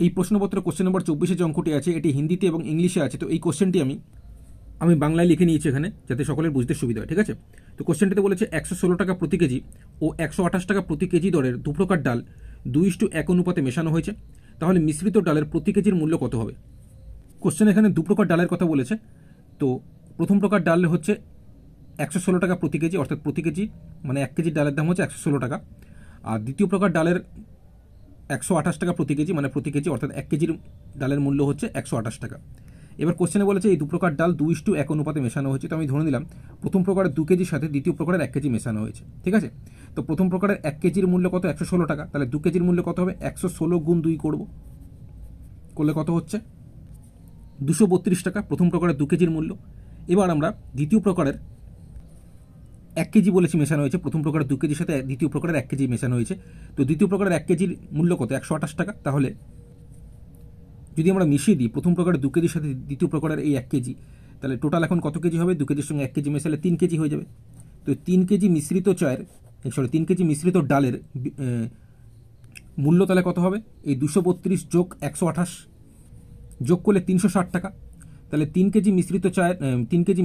এই প্রশ্নপত্র question number 24 যে অঙ্কটি আছে এটি হিন্দিতে এবং ইংলিশে আছে। তো এই কোশ্চেনটি আমি বাংলায় লিখে নিয়েছি এখানে, যাতে সকলের বুঝতে সুবিধা হয়। ঠিক আছে, তো কোশ্চেনটিতে বলেছে 116 টাকা প্রতি কেজি ও 128 টাকা প্রতি কেজি দরের দু প্রকার ডাল 2:1 অনুপাতে মেশানো হয়েছে, তাহলে মিশ্রিত ডালের প্রতি কেজির মূল্য কত হবে? কোশ্চেন এখানে দু প্রকার ডালের কথা বলেছে। তো প্রথম প্রকার ডাল হচ্ছে 116 টাকা প্রতি কেজি, অর্থাৎ প্রতি কেজি মানে 1 কেজির ডালের দাম হচ্ছে 116 টাকা। আর দ্বিতীয় প্রকার ডালের 128 টাকা প্রতি কেজি, মানে প্রতি কেজি অর্থাৎ 1 কেজির ডালের মূল্য হচ্ছে 128 টাকা। এবার কোশ্চেনে বলেছে এই দু প্রকার ডাল 2:1 অনুপাতে মেশানো হয়েছে। তো আমি ধরে নিলাম প্রথম প্রকারের 2 কেজির সাথে দ্বিতীয় প্রকারের 1 কেজি মেশানো হয়েছে। ঠিক আছে, তো প্রথম প্রকারের 1 কেজির মূল্য কত? 116 টাকা। তাহলে 2 কেজির মূল্য কত হবে? 116 গুণ 2 করলে কত হচ্ছে? 232 টাকা প্রথম প্রকারের 2 কেজির মূল্য। এবার আমরা দ্বিতীয় প্রকারের 1 কেজি বলেছি মেশানো হয়েছে, প্রথম প্রকারের 2 কেজির সাথে দ্বিতীয় প্রকারের 1 কেজি মেশানো হয়েছে। তো দ্বিতীয় প্রকারের 1 কেজির মূল্য কত? 128 টাকা। তাহলে যদি আমরা মিশিয়ে দিই প্রথম প্রকারের 2 কেজির সাথে দ্বিতীয় প্রকারের এই 1 কেজি, তাহলে টোটাল এখন কত কেজি হবে? 2 কেজির সঙ্গে 1 কেজি মেশালে 3 কেজি হয়ে যাবে। তো 3 কেজি মিশ্রিত 3 কেজি মিশ্রিত ডালের মূল্য তাহলে কত হবে? এই 232 যোগ 128 যোগ করলে 360 টাকা। তাহলে 3 কেজি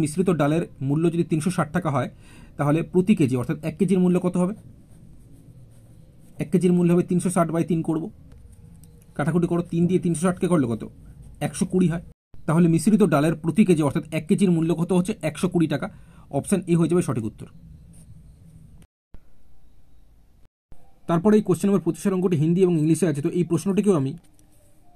মিশ্রিত ডালের মূল্য যদি 360 টাকা হয়, তাহলে প্রতি কেজি অর্থাৎ 1 কেজির মূল্য কত হবে? 1 কেজির মূল্য হবে 360/3 করব, কাটাকুটি করো। 3 দিয়ে 360কে করলে কত? 120 হয়। তাহলে মিশ্রিত ডালের প্রতি কেজি অর্থাৎ 1 কেজির মূল্য কত হচ্ছে? 120 টাকা। অপশন এ হয়ে যাবে সঠিক উত্তর। তারপরে এই কোশ্চেন নম্বর 25 অঙ্কটি হিন্দি এবং ইংলিশে আছে। তো এই প্রশ্নটিকেও আমি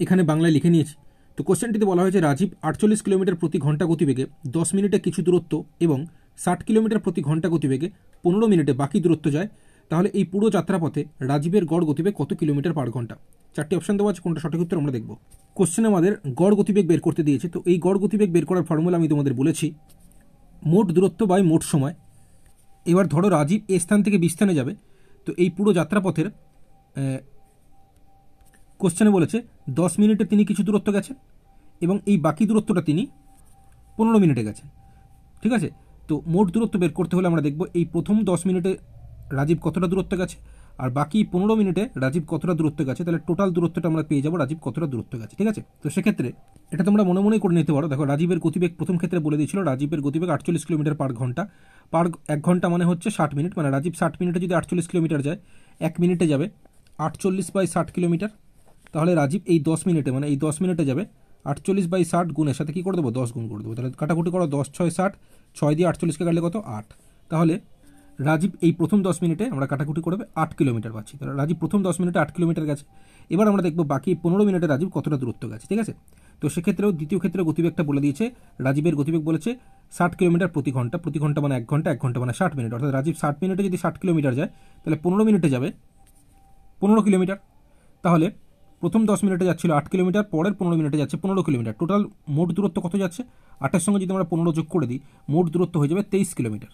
এখানে বাংলায় লিখে নিয়েছি। তো কোশ্চেনটিতে বলা হয়েছে রাজীব 48 কিলোমিটার প্রতি ঘন্টা গতিবেগে 10 মিনিটে কিছু দূরত্ব এবং 60 কিলোমিটার প্রতি ঘন্টা গতিবেগে 15 মিনিটে বাকি দূরত্ব যায়, তাহলে এই পুরো যাত্রাপথে রাজীবের গড় গতিবেগ কত কিলোমিটার পার ঘন্টা? 4টি অপশন দেওয়া আছে, কোনটা সঠিক উত্তর আমরা দেখব। কোশ্চেনে আমাদের গড় গতিবেগ বের করতে দিয়েছে। তো এই গড় গতিবেগ বের করার ফর্মুলা আমি তোমাদের বলেছি, মোট দূরত্ব বাই মোট সময়। এবার ধরো রাজীব এ স্থান থেকে বি স্থানে যাবে। তো এই পুরো যাত্রাপথের কোশ্চেনে বলেছে 10 মিনিটে তিনি কিছু দূরত্ব গেছেন এবং এই বাকি দূরত্বটা তিনি 15 মিনিটে গেছেন। ঠিক আছে, তো মোট দূরত্ব বের করতে হলে আমরা দেখব এই প্রথম 10 মিনিটে রাজীব কতটা দূরত্ব গেছে আর বাকি 15 মিনিটে রাজীব কতটা দূরত্ব গেছে। তাহলে টোটাল দূরত্বটা আমরা পেয়ে যাবো রাজীব কতটা দূরত্ব গেছে। ঠিক আছে, তো সেক্ষেত্রে এটা তোমরা মনে মনেই করে নিতে পারো। দেখো রাজীবের গতিবেগ প্রথম ক্ষেত্রে বলে দিয়েছিল, রাজীবের গতিবেগ 48 কিলোমিটার পার ঘন্টা। 1 ঘন্টা মানে হচ্ছে 60 মিনিট, মানে রাজীব 60 মিনিটে যদি 48 কিলোমিটার যায়, 1 মিনিটে যাবে 48/60 কিলোমিটার। তাহলে রাজীব এই 10 মিনিটে মানে এই 10 মিনিটে যাবে 48/60 গুণের সাথে কী করে দেবো? 10 গুণ করে দেবো। তাহলে কাটাকুটি করো, 10 6 60, 6 দিয়ে 48কে কাটলে কত? 8। তাহলে রাজীব এই প্রথম 10 মিনিটে আমরা কাটাকুটি করবে 8 কিলোমিটার পাচ্ছি। তাহলে রাজীব প্রথম 10 মিনিটে 8 কিলোমিটার গেছে। এবার আমরা দেখব বাকি 15 মিনিটে রাজীব কতটা দূরত্ব গেছে। ঠিক আছে, তো সেক্ষেত্রেও দ্বিতীয় ক্ষেত্রে গতিবেগটা বলে দিয়েছে, রাজীবের গতিবেগ বলেছে 60 কিলোমিটার প্রতি ঘন্টা। প্রতি ঘন্টা মানে 1 ঘন্টা, 1 ঘন্টা মানে 60 মিনিট। অর্থাৎ রাজীব 60 মিনিটে যদি 60 কিলোমিটার যায়, তাহলে 15 মিনিটে যাবে 15 কিলোমিটার। তাহলে প্রথম 10 মিনিটে যাচ্ছিল 8 কিলোমিটার, পরের 15 মিনিটে যাচ্ছে 15 কিলোমিটার। টোটাল মোট দূরত্ব কত যাচ্ছে? 8-এর সঙ্গে যদি আমরা 15 যোগ করে দিই, মোট দূরত্ব হয়ে যাবে 23 কিলোমিটার।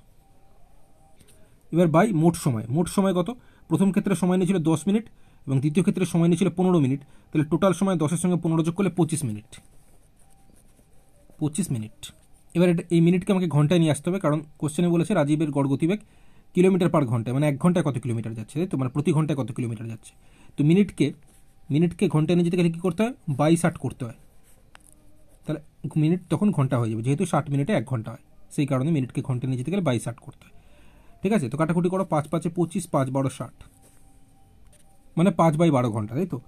এবার বাই মোট সময়। মোট সময় কত? প্রথম ক্ষেত্রে সময় নিয়েছিল 10 মিনিট এবং দ্বিতীয় ক্ষেত্রে সময় নিয়েছিল 15 মিনিট। তাহলে টোটাল সময় 10-এর সঙ্গে 15 যোগ করলে 25 মিনিট। 25 মিনিট। এবার এই মিনিটকে আমাকে ঘন্টায় নিয়ে আসতে হবে, কারণ কোশ্চেনে বলেছে রাজীবের গড় গতিবেগ কিলোমিটার পার ঘন্টায়, মানে 1 ঘন্টায় কত কিলোমিটার যাচ্ছে, তাই তো? মানে প্রতি ঘন্টায় কত কিলোমিটার যাচ্ছে। তো মিনিটকে ঘন্টায় নিয়ে যেতে গেলে কী করতে হয়? 22/60 করতে হয়। তাহলে মিনিট তখন ঘন্টা হয়ে যাবে, যেহেতু 60 মিনিটে 1 ঘন্টা হয়, সেই কারণে মিনিটকে ঘন্টায় নিয়ে যেতে গেলে 22/60 করতে হয়। ঠিক আছে, তো কাটাকুটি করো, 5 5 25, 5 12 60, মানে 5/12 ঘন্টা, তাই তো?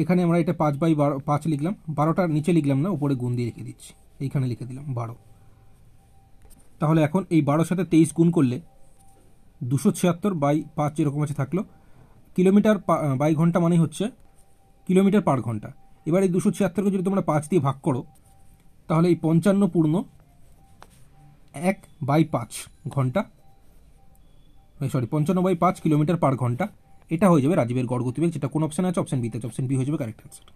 এখানে আমরা এটা 5/5 লিখলাম, 12টার নিচে লিখলাম না, উপরে গুণ দিয়ে রেখে দিচ্ছি, এইখানে লিখে দিলাম 12। তাহলে এখন এই 12 সাথে 23 গুণ করলে 276/5 এরকম আছে থাকলো। কিলোমিটার বাই ঘন্টা মানে হচ্ছে কিলোমিটার পার ঘন্টা। এবার এই 276কে যদি তোমরা 5 দিয়ে ভাগ করো, তাহলে এই 55/1/5 ঘন্টা, 55/5 কিলোমিটার পার ঘন্টা, এটা হয়ে যাবে রাজীবের গড় গতিবেগ। যেটা কোন অপশানে আছে? অপশান বিতে আছে। অপশান বি হয়ে যাবে কারেক্ট অ্যান্সার।